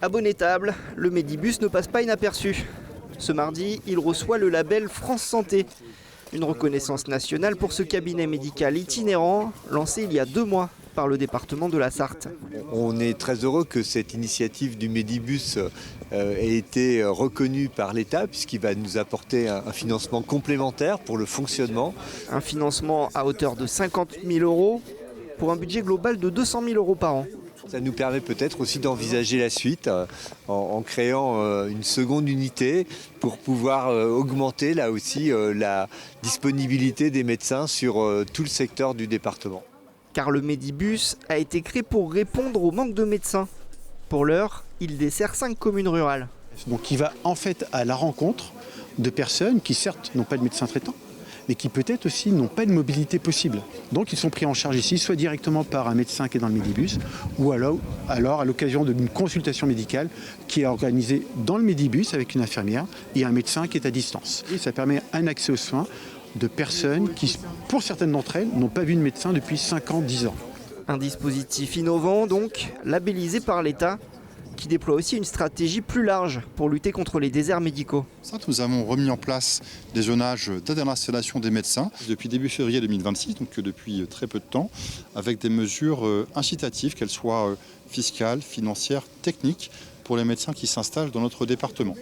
À Bonnétable, le Medibus ne passe pas inaperçu. Ce mardi, il reçoit le label France Santé, une reconnaissance nationale pour ce cabinet médical itinérant lancé il y a 2 mois par le département de la Sarthe. On est très heureux que cette initiative du Medibus ait été reconnue par l'État puisqu'il va nous apporter un financement complémentaire pour le fonctionnement. Un financement à hauteur de 50 000 € pour un budget global de 200 000 € par an. Ça nous permet peut-être aussi d'envisager la suite en créant une seconde unité pour pouvoir augmenter là aussi la disponibilité des médecins sur tout le secteur du département. Car le Medibus a été créé pour répondre au manque de médecins. Pour l'heure, il dessert 5 communes rurales. Donc il va en fait à la rencontre de personnes qui certes n'ont pas de médecin traitant, mais qui peut-être aussi n'ont pas de mobilité possible. Donc ils sont pris en charge ici, soit directement par un médecin qui est dans le Medibus, ou alors à l'occasion d'une consultation médicale qui est organisée dans le Medibus avec une infirmière et un médecin qui est à distance. Et ça permet un accès aux soins de personnes qui, pour certaines d'entre elles, n'ont pas vu de médecin depuis 5 ans, 10 ans. Un dispositif innovant donc, labellisé par l'État, qui déploie aussi une stratégie plus large pour lutter contre les déserts médicaux. Nous avons remis en place des zonages d'aide à l'installation des médecins depuis début février 2026, donc depuis très peu de temps, avec des mesures incitatives, qu'elles soient fiscales, financières, techniques, pour les médecins qui s'installent dans notre département.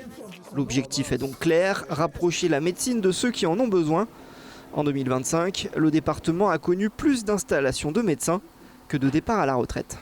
L'objectif est donc clair, rapprocher la médecine de ceux qui en ont besoin. En 2025, le département a connu plus d'installations de médecins que de départs à la retraite.